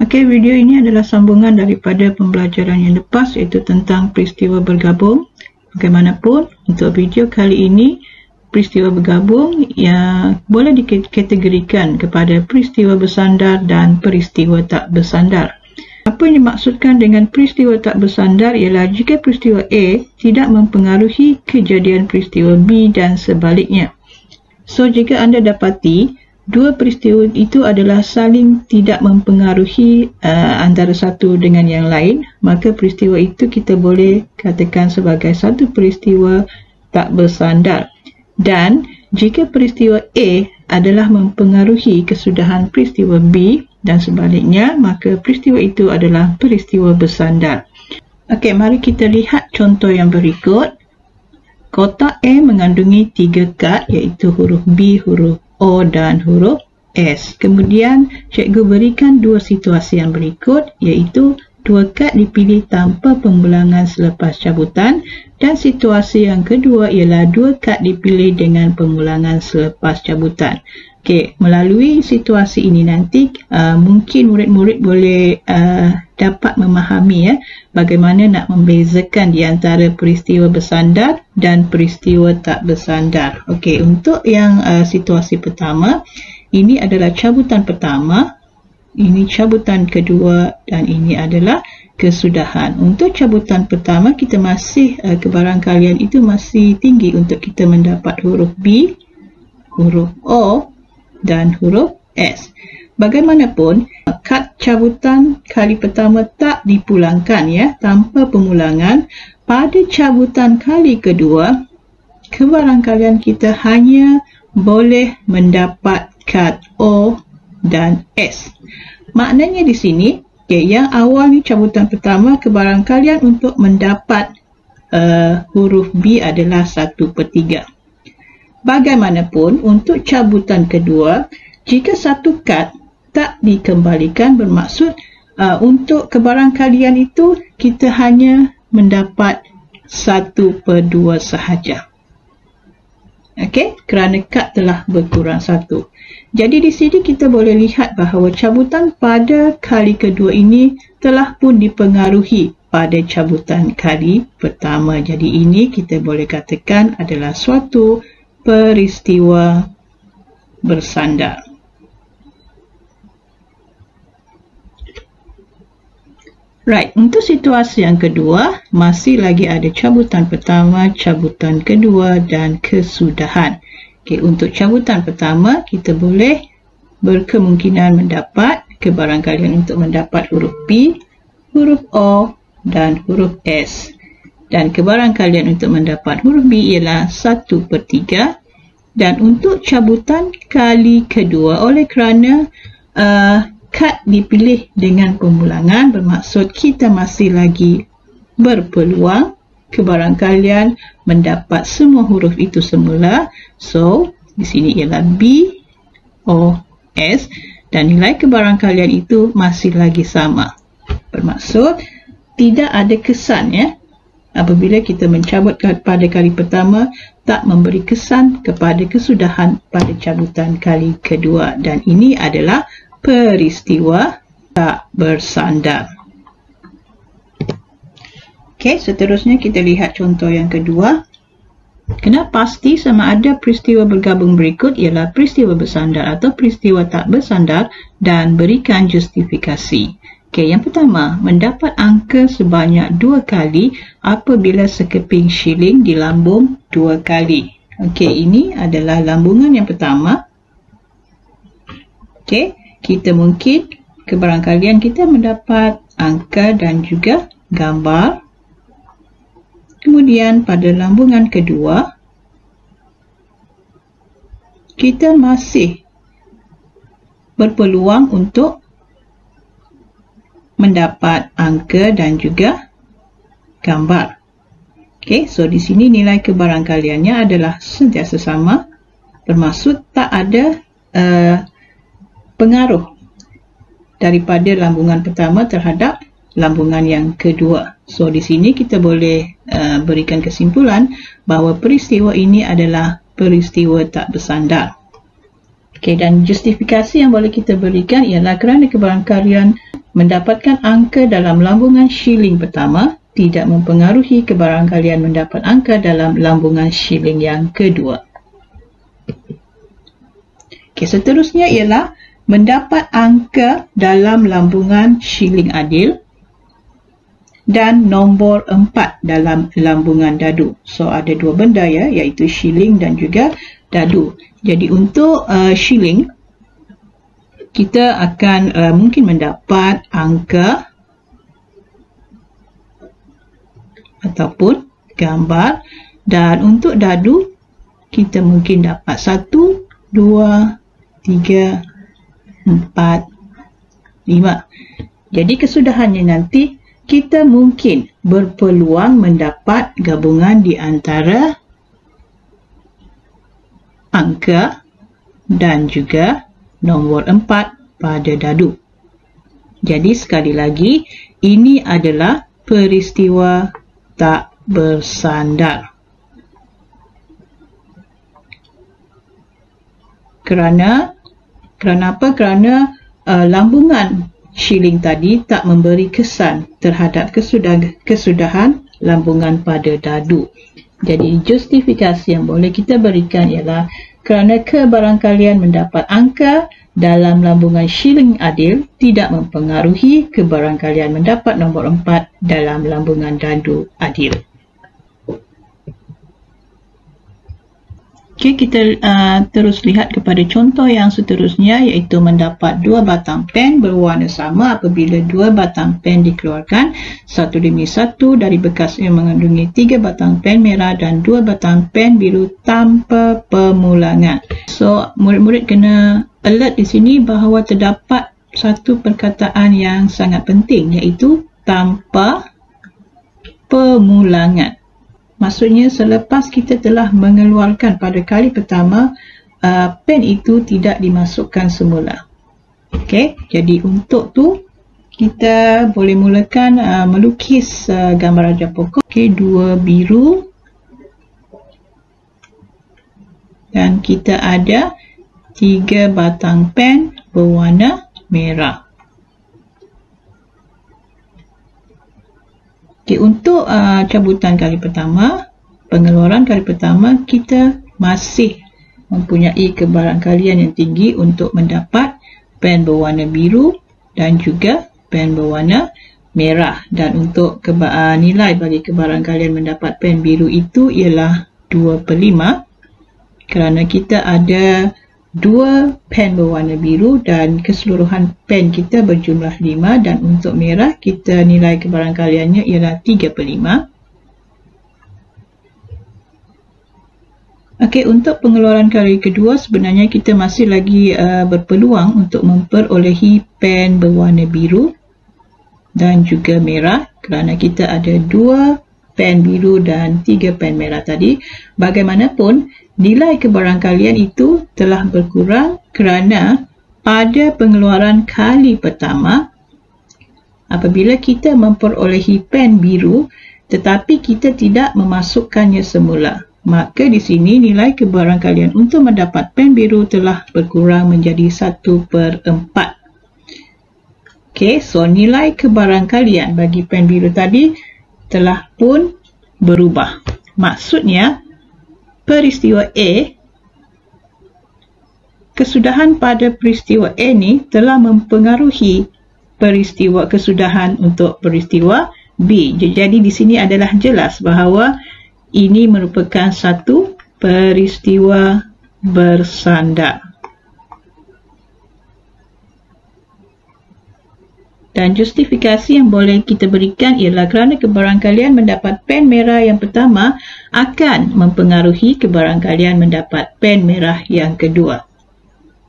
Okey, video ini adalah sambungan daripada pembelajaran yang lepas, iaitu tentang peristiwa bergabung. Bagaimanapun, untuk video kali ini, peristiwa bergabung yang boleh dikategorikan kepada peristiwa bersandar dan peristiwa tak bersandar. Apa yang dimaksudkan dengan peristiwa tak bersandar ialah jika peristiwa A tidak mempengaruhi kejadian peristiwa B dan sebaliknya. So, jika anda dapati dua peristiwa itu adalah saling tidak mempengaruhi antara satu dengan yang lain, maka peristiwa itu kita boleh katakan sebagai satu peristiwa tak bersandar. Dan jika peristiwa A adalah mempengaruhi kesudahan peristiwa B dan sebaliknya, maka peristiwa itu adalah peristiwa bersandar. Okey, mari kita lihat contoh yang berikut. Kotak A mengandungi 3 kad, iaitu huruf B, huruf O dan huruf S. Kemudian cikgu berikan dua situasi yang berikut, iaitu 2 kad dipilih tanpa pengulangan selepas cabutan, dan situasi yang kedua ialah 2 kad dipilih dengan pengulangan selepas cabutan. Okey, melalui situasi ini nanti mungkin murid-murid boleh dapat memahami bagaimana nak membezakan di antara peristiwa bersandar dan peristiwa tak bersandar. Okey, untuk yang situasi pertama, ini adalah cabutan pertama, ini cabutan kedua dan ini adalah kesudahan. Untuk cabutan pertama, kita masih kebarangkalian itu masih tinggi untuk kita mendapat huruf B, huruf O dan huruf S. Bagaimanapun, kad cabutan kali pertama tak dipulangkan tanpa pengulangan. Pada cabutan kali kedua, kebarangkalian kita hanya boleh mendapat kad O dan S. Maknanya di sini, yang awal ni cabutan pertama, kebarangkalian untuk mendapat huruf B adalah 1/3. Bagaimanapun, untuk cabutan kedua, jika satu kad tak dikembalikan, bermaksud untuk kebarangkalian itu kita hanya mendapat 1/2 sahaja. Okey, kerana kad telah berkurang 1. Jadi di sini kita boleh lihat bahawa cabutan pada kali kedua ini telah pun dipengaruhi pada cabutan kali pertama. Jadi ini kita boleh katakan adalah suatu peristiwa bersandar. Right, untuk situasi yang kedua, masih lagi ada cabutan pertama, cabutan kedua dan kesudahan. Okey, untuk cabutan pertama, kita boleh berkemungkinan mendapat kebarangkalian untuk mendapat huruf B, huruf O dan huruf S. Dan kebarangkalian untuk mendapat huruf B ialah 1/3. Dan untuk cabutan kali kedua, oleh kerana kad dipilih dengan pemulangan, bermaksud kita masih lagi berpeluang kebarangkalian mendapat semua huruf itu semula. So, di sini ialah B, O, S, dan nilai kebarangkalian itu masih lagi sama. Bermaksud tidak ada kesan apabila kita mencabut pada kali pertama, tak memberi kesan kepada kesudahan pada cabutan kali kedua, dan ini adalah peristiwa tak bersandar. Okey, seterusnya kita lihat contoh yang kedua. Kena pasti sama ada peristiwa bergabung berikut ialah peristiwa bersandar atau peristiwa tak bersandar dan berikan justifikasi. Okey, yang pertama, mendapat angka sebanyak 2 kali apabila sekeping shilling dilambung 2 kali. Okey, ini adalah lambungan yang pertama. Okey, kita mungkin kebarangkalian kita mendapat angka dan juga gambar. Kemudian pada lambungan kedua, kita masih berpeluang untuk mendapat angka dan juga gambar. Okey, so di sini nilai kebarangkaliannya adalah sentiasa sama. bermaksud tak ada pengaruh daripada lambungan pertama terhadap lambungan yang kedua. So di sini kita boleh berikan kesimpulan bahawa peristiwa ini adalah peristiwa tak bersandar. Okey, dan justifikasi yang boleh kita berikan ialah kerana kebarangkalian mendapatkan angka dalam lambungan shilling pertama tidak mempengaruhi kebarangkalian mendapat angka dalam lambungan shilling yang kedua. Okey, seterusnya ialah mendapat angka dalam lambungan shilling adil dan nombor 4 dalam lambungan dadu. So ada dua benda ya, iaitu shilling dan juga dadu. Jadi untuk shilling, kita akan mungkin mendapat angka ataupun gambar, dan untuk dadu kita mungkin dapat 1, 2, 3, 4, 5. Jadi kesudahannya nanti kita mungkin berpeluang mendapat gabungan di antara angka dan juga nombor 4 pada dadu. Jadi sekali lagi, ini adalah peristiwa tak bersandar. Kerana apa? Kerana lambungan shilling tadi tak memberi kesan terhadap kesudahan lambungan pada dadu. Jadi justifikasi yang boleh kita berikan ialah kerana kebarangkalian mendapat angka dalam lambungan shilling adil tidak mempengaruhi kebarangkalian mendapat nombor 4 dalam lambungan dadu adil. Okey, kita terus lihat kepada contoh yang seterusnya, iaitu mendapat 2 batang pen berwarna sama apabila 2 batang pen dikeluarkan satu demi satu dari bekas yang mengandungi 3 batang pen merah dan 2 batang pen biru tanpa pemulangan. So, murid-murid kena alert di sini bahawa terdapat satu perkataan yang sangat penting, iaitu tanpa pemulangan. Maksudnya selepas kita telah mengeluarkan pada kali pertama, pen itu tidak dimasukkan semula. Okey, jadi untuk tu kita boleh mulakan melukis gambar rajah pokok. Okey, 2 biru dan kita ada 3 batang pen berwarna merah. Okay, untuk cabutan kali pertama, pengeluaran kali pertama, kita masih mempunyai kebarangkalian yang tinggi untuk mendapat pen berwarna biru dan juga pen berwarna merah. Dan untuk nilai bagi kebarangkalian mendapat pen biru itu ialah 2/5, kerana kita ada 2 pen berwarna biru dan keseluruhan pen kita berjumlah 5, dan untuk merah kita nilai kebarangkaliannya ialah 3/5. Okey, untuk pengeluaran kali kedua sebenarnya kita masih lagi berpeluang untuk memperolehi pen berwarna biru dan juga merah, kerana kita ada 2 pen biru dan 3 pen merah tadi. Bagaimanapun, nilai kebarangkalian itu telah berkurang kerana pada pengeluaran kali pertama, apabila kita memperolehi pen biru tetapi kita tidak memasukkannya semula, maka di sini nilai kebarangkalian untuk mendapat pen biru telah berkurang menjadi 1/4. Okey, so nilai kebarangkalian bagi pen biru tadi telah pun berubah. Maksudnya, peristiwa A, kesudahan pada peristiwa A ni telah mempengaruhi kesudahan untuk peristiwa B. Jadi di sini adalah jelas bahawa ini merupakan satu peristiwa bersandar. Dan justifikasi yang boleh kita berikan ialah kerana kebarangkalian mendapat pen merah yang pertama akan mempengaruhi kebarangkalian mendapat pen merah yang kedua.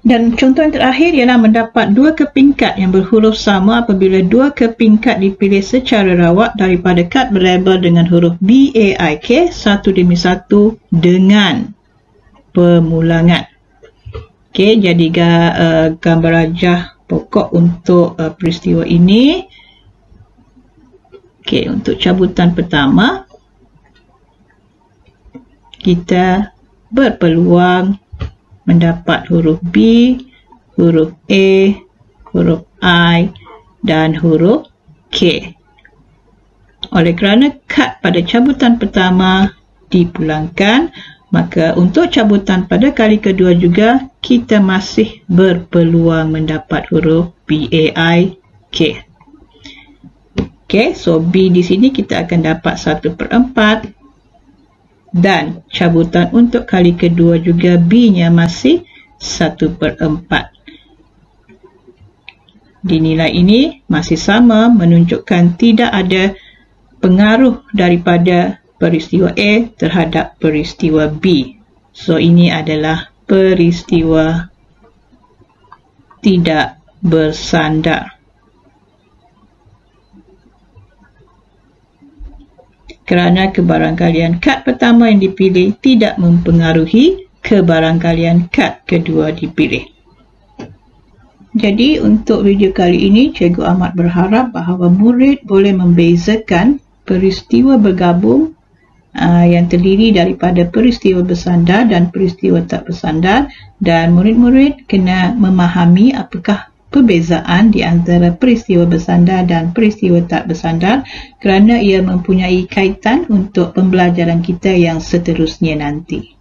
Dan contoh yang terakhir ialah mendapat 2 kepingkat yang berhuruf sama apabila 2 kepingkat dipilih secara rawat daripada kad berlabel dengan huruf BAIK satu demi satu dengan pemulangan. Okey, jadi gambar rajah pokok untuk peristiwa ini. Okey, untuk cabutan pertama, kita berpeluang mendapat huruf B, huruf A, huruf I dan huruf K. Oleh kerana kad pada cabutan pertama dipulangkan, maka untuk cabutan pada kali kedua juga kita masih berpeluang mendapat huruf B, A, I, K. Okey, so B di sini kita akan dapat 1/4 dan cabutan untuk kali kedua juga B-nya masih 1/4. Dinilai ini masih sama, menunjukkan tidak ada pengaruh daripada peristiwa A terhadap peristiwa B. So, ini adalah peristiwa tidak bersandar. Kerana kebarangkalian kad pertama yang dipilih tidak mempengaruhi kebarangkalian kad kedua dipilih. Jadi, untuk video kali ini, Cikgu amat berharap bahawa murid boleh membezakan peristiwa bergabung yang terdiri daripada peristiwa bersandar dan peristiwa tak bersandar, dan murid-murid kena memahami apakah perbezaan di antara peristiwa bersandar dan peristiwa tak bersandar, kerana ia mempunyai kaitan untuk pembelajaran kita yang seterusnya nanti.